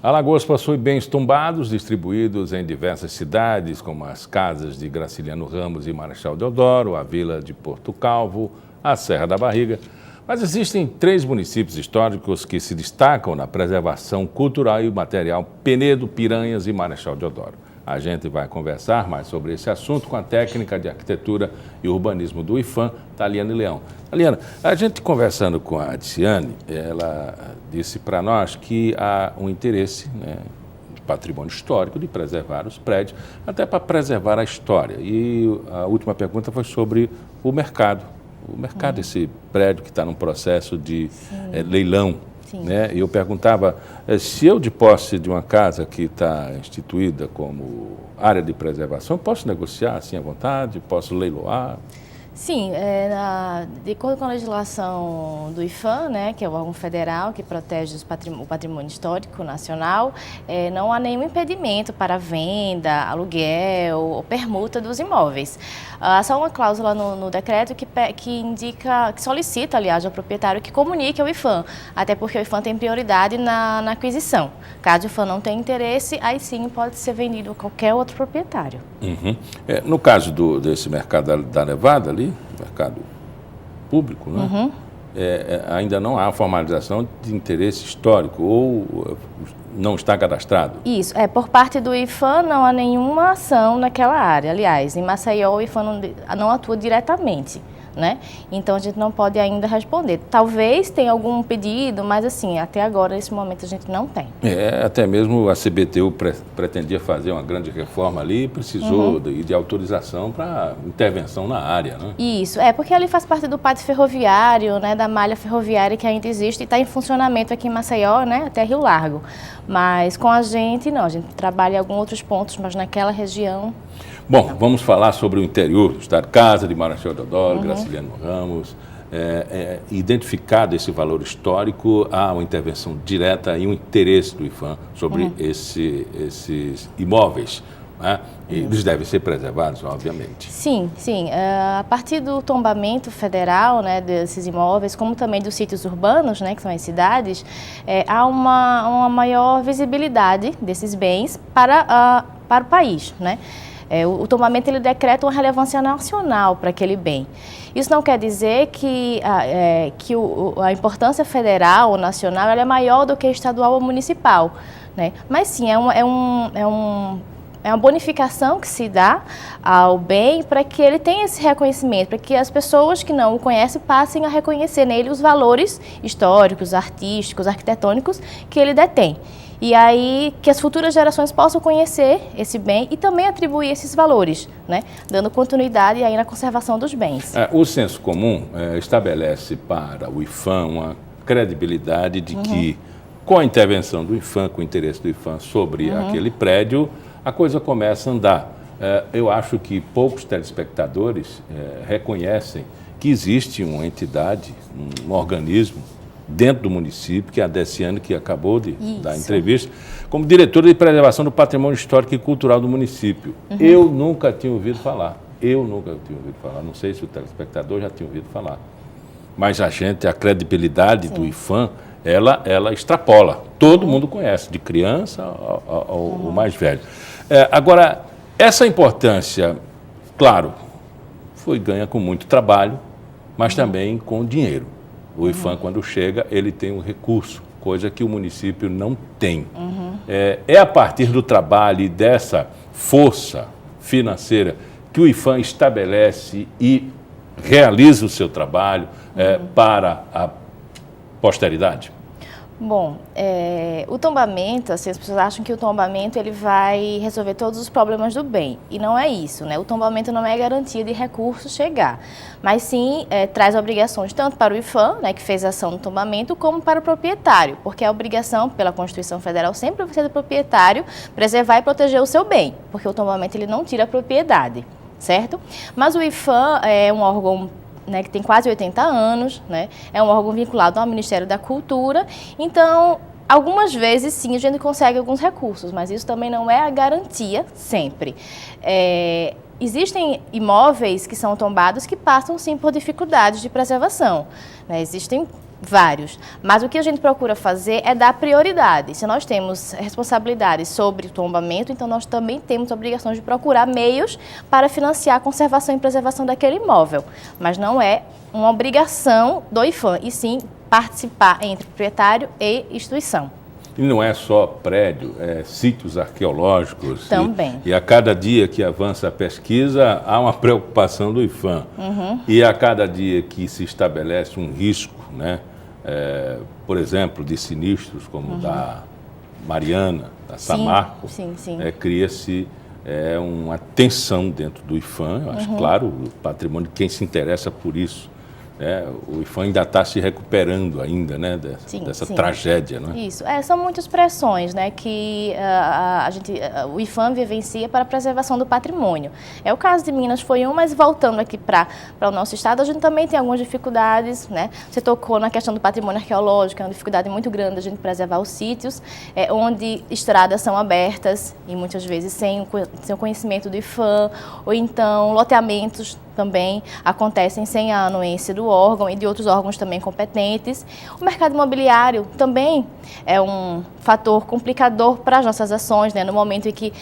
Alagoas possui bens tombados distribuídos em diversas cidades, como as casas de Graciliano Ramos e Marechal Deodoro, a vila de Porto Calvo, a Serra da Barriga. Mas existem 3 municípios históricos que se destacam na preservação cultural e material: Penedo, Piranhas e Marechal Deodoro. A gente vai conversar mais sobre esse assunto com a técnica de arquitetura e urbanismo do IPHAN, Taliane Leão. Taliana, a gente conversando com a Adiciane, ela disse para nós que há um interesse, de patrimônio histórico, de preservar os prédios, até para preservar a história. E a última pergunta foi sobre o mercado. O mercado, esse prédio que está num processo de leilão. Né? E eu perguntava, se eu de posse de uma casa que está instituída como área de preservação, posso negociar assim à vontade? Posso leiloar? Sim, de acordo com a legislação do IPHAN, né, que é o órgão federal que protege o patrimônio histórico nacional, não há nenhum impedimento para venda, aluguel ou permuta dos imóveis. Há só uma cláusula no decreto que indica, que solicita, aliás, ao proprietário que comunique ao IPHAN, até porque o IPHAN tem prioridade na aquisição. Caso o IPHAN não tenha interesse, aí sim pode ser vendido a qualquer outro proprietário. Uhum. No caso desse mercado da Levada ali, mercado público, né? Uhum. Ainda não há formalização de interesse histórico ou não está cadastrado? Isso, por parte do IPHAN não há nenhuma ação naquela área. Aliás, em Maceió o IPHAN não atua diretamente, né? Então a gente não pode ainda responder. Talvez tenha algum pedido, mas assim, até agora, nesse momento, a gente não tem. Até mesmo a CBTU pretendia fazer uma grande reforma ali e precisou de autorização para intervenção na área, né? Isso, porque ali faz parte do pátio ferroviário, né, da malha ferroviária que ainda existe e está em funcionamento aqui em Maceió, né, até Rio Largo. Mas com a gente, não, a gente trabalha em alguns outros pontos, mas naquela região... Bom, vamos falar sobre o interior do estado. Casa de Marechal Deodoro, Graciliano Ramos. Identificado esse valor histórico, há uma intervenção direta e um interesse do IPHAN sobre esses imóveis, né? E eles devem ser preservados, obviamente. Sim. A partir do tombamento federal, né, desses imóveis, como também dos sítios urbanos, né, que são as cidades, há uma maior visibilidade desses bens para o país, né? O tombamento ele decreta uma relevância nacional para aquele bem. Isso não quer dizer que a importância federal ou nacional ela é maior do que estadual ou municipal, né? Mas sim, é uma bonificação que se dá ao bem para que ele tenha esse reconhecimento, para que as pessoas que não o conhecem passem a reconhecer nele os valores históricos, artísticos, arquitetônicos que ele detém. E aí que as futuras gerações possam conhecer esse bem e também atribuir esses valores, né? Dando continuidade aí na conservação dos bens. O senso comum estabelece para o IPHAN uma credibilidade de que, com a intervenção do IPHAN, com o interesse do IPHAN sobre aquele prédio, a coisa começa a andar. Eu acho que poucos telespectadores reconhecem que existe uma entidade, um organismo, dentro do município, que é a Adiciane, que acabou de dar entrevista, como diretora de preservação do patrimônio histórico e cultural do município. Eu nunca tinha ouvido falar. Não sei se o telespectador já tinha ouvido falar. Mas a credibilidade do IPHAN, ela extrapola. Todo mundo conhece, de criança ao mais velho. Agora, essa importância, claro, foi ganha com muito trabalho, mas também com dinheiro. O IPHAN, quando chega, ele tem um recurso, coisa que o município não tem. A partir do trabalho e dessa força financeira que o IPHAN estabelece e realiza o seu trabalho para a posteridade? Bom, o tombamento, assim, as pessoas acham que o tombamento ele vai resolver todos os problemas do bem. E não é isso, né? O tombamento não é garantia de recurso chegar, mas sim traz obrigações tanto para o IPHAN, né, que fez a ação do tombamento, como para o proprietário, porque a obrigação pela Constituição Federal sempre vai ser do proprietário preservar e proteger o seu bem, porque o tombamento ele não tira a propriedade, certo? Mas o IPHAN é um órgão, né, que tem quase 80 anos, né, é um órgão vinculado ao Ministério da Cultura, então, algumas vezes, sim, a gente consegue alguns recursos, mas isso também não é a garantia sempre. Existem imóveis que são tombados que passam, sim, por dificuldades de preservação, né, existem Vários. Mas o que a gente procura fazer é dar prioridade. Se nós temos responsabilidades sobre o tombamento, então nós também temos obrigações de procurar meios para financiar a conservação e preservação daquele imóvel. Mas não é uma obrigação do IPHAN, e sim participar entre proprietário e instituição. E não é só prédio, é sítios arqueológicos. Também. E a cada dia que avança a pesquisa, há uma preocupação do IPHAN. E a cada dia que se estabelece um risco, né, por exemplo, de sinistros como o da Mariana, da Samarco, cria-se uma tensão dentro do IPHAN. Eu acho, claro, o patrimônio, quem se interessa por isso, o IPHAN ainda está se recuperando ainda, né, dessa tragédia, né? Isso, são muitas pressões, né, que o IPHAN vivencia para a preservação do patrimônio. O caso de Minas foi mas voltando aqui para o nosso estado, a gente também tem algumas dificuldades, né? Você tocou na questão do patrimônio arqueológico, é uma dificuldade muito grande a gente preservar os sítios, onde estradas são abertas e muitas vezes sem o conhecimento do IPHAN, ou então loteamentos também acontecem sem a anuência do órgão e de outros órgãos também competentes. O mercado imobiliário também é um fator complicador para as nossas ações, né? No momento em que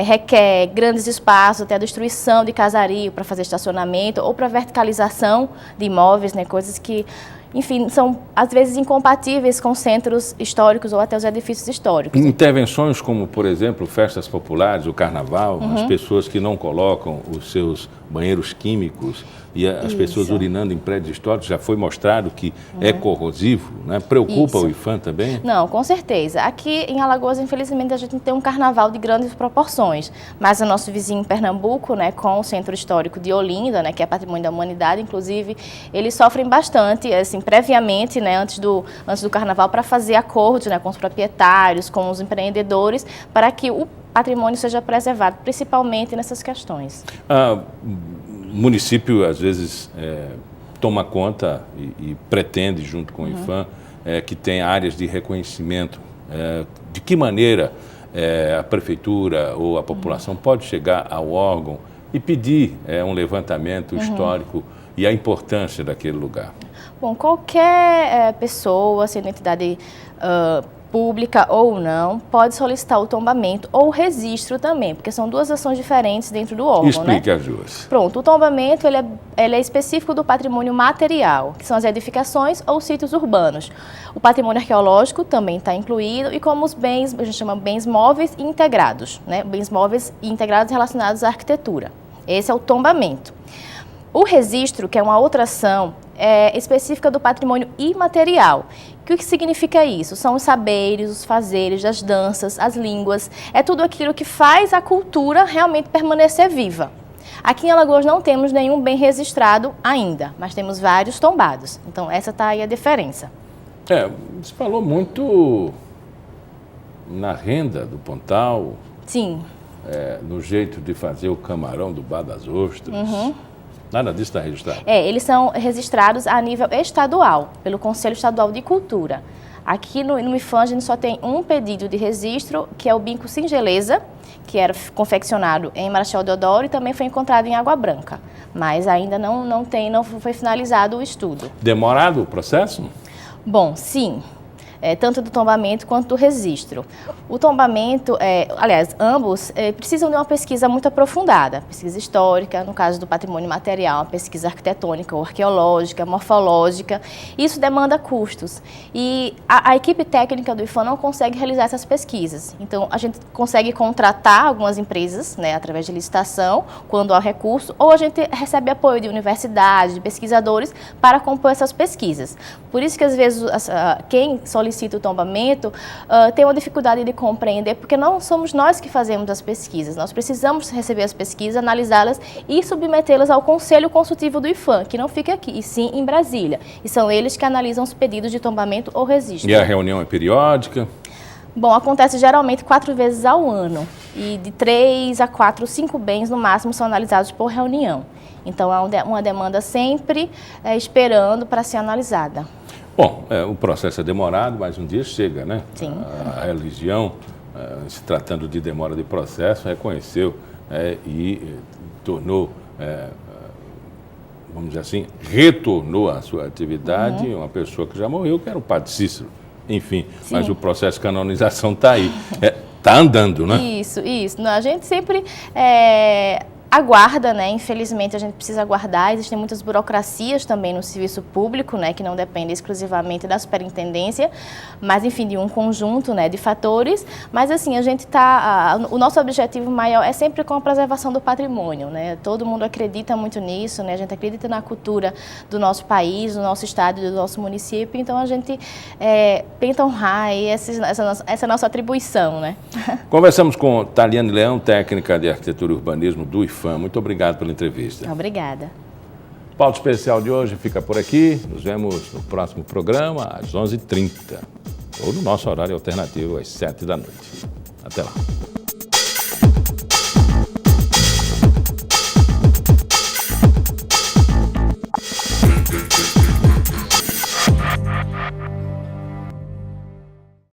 requer grandes espaços, até a destruição de casario para fazer estacionamento ou para verticalização de imóveis, né? Coisas que, enfim, são às vezes incompatíveis com centros históricos ou até os edifícios históricos. Intervenções como, por exemplo, festas populares, o carnaval, as pessoas que não colocam os seus banheiros químicos e as pessoas urinando em prédios históricos, já foi mostrado que é corrosivo, né? Preocupa o IPHAN também? Não, com certeza. Aqui em Alagoas, infelizmente, a gente não tem um carnaval de grandes proporções, mas o nosso vizinho Pernambuco, né, com o Centro Histórico de Olinda, né, que é Patrimônio da Humanidade, inclusive, eles sofrem bastante, assim, previamente, né, antes do carnaval, para fazer acordos, né, com os proprietários, com os empreendedores, para que o patrimônio seja preservado, principalmente nessas questões. O município, às vezes, toma conta e pretende, junto com o IPHAN, que tenha áreas de reconhecimento. De que maneira a prefeitura ou a população pode chegar ao órgão e pedir um levantamento histórico e a importância daquele lugar? Bom, qualquer pessoa, sendo entidade pública ou não, pode solicitar o tombamento ou o registro também, porque são duas ações diferentes dentro do órgão. Explique, né? as duas. Pronto, o tombamento ele é específico do patrimônio material, que são as edificações ou sítios urbanos. O patrimônio arqueológico também está incluído, e como os bens, a gente chama bens móveis e integrados, né? Bens móveis e integrados relacionados à arquitetura. Esse é o tombamento. O registro, que é uma outra ação, é específica do patrimônio imaterial. O que significa isso? São os saberes, os fazeres, as danças, as línguas, é tudo aquilo que faz a cultura realmente permanecer viva. Aqui em Alagoas não temos nenhum bem registrado ainda, mas temos vários tombados. Então essa está aí a diferença. Você falou muito na renda do Pontal. Sim. No jeito de fazer o camarão do Bar das Ostras. Nada disso está registrado? Eles são registrados a nível estadual, pelo Conselho Estadual de Cultura. Aqui no IPHAN a gente só tem um pedido de registro, que é o Binco Singeleza, que era confeccionado em Marechal Deodoro e também foi encontrado em Água Branca. Mas ainda não foi finalizado o estudo. Demorado o processo? Bom, sim. Tanto do tombamento quanto do registro. O tombamento, aliás, ambos precisam de uma pesquisa muito aprofundada, pesquisa histórica, no caso do patrimônio material, uma pesquisa arquitetônica ou arqueológica, morfológica. Isso demanda custos e a equipe técnica do IPHAN não consegue realizar essas pesquisas. Então, a gente consegue contratar algumas empresas, né, através de licitação, quando há recurso, ou a gente recebe apoio de universidades, de pesquisadores, para compor essas pesquisas. Por isso que, às vezes, quem solicita o tombamento tem uma dificuldade de compreender, porque não somos nós que fazemos as pesquisas. Nós precisamos receber as pesquisas, analisá-las e submetê-las ao Conselho Consultivo do IPHAN, que não fica aqui, e sim em Brasília. E são eles que analisam os pedidos de tombamento ou registro. E a reunião é periódica? Bom, acontece geralmente 4 vezes ao ano. E de 3 a 4, 5 bens no máximo são analisados por reunião. Então, é uma demanda sempre esperando para ser analisada. Bom, o processo é demorado, mas um dia chega, né? Sim. A religião, se tratando de demora de processo, reconheceu e tornou vamos dizer assim, retornou à sua atividade, uma pessoa que já morreu, que era o Padre Cícero. Enfim, Sim. mas o processo de canonização está aí. Está andando, né? Isso. Não, a gente sempre aguarda, né? Infelizmente a gente precisa aguardar. Existem muitas burocracias também no serviço público, né? Que não dependem exclusivamente da superintendência, mas enfim, de um conjunto, né? De fatores. Mas assim, a gente o nosso objetivo maior é sempre com a preservação do patrimônio, né? Todo mundo acredita muito nisso, né? A gente acredita na cultura do nosso país, do nosso estado, do nosso município. Então a gente tenta honrar aí essa nossa atribuição, né? Conversamos com Taliane Leão, técnica de arquitetura e urbanismo do IFAM. Muito obrigado pela entrevista. Obrigada. O Pauta Especial de hoje fica por aqui. Nos vemos no próximo programa, às 11h30. Ou no nosso horário alternativo, às 7 da noite. Até lá.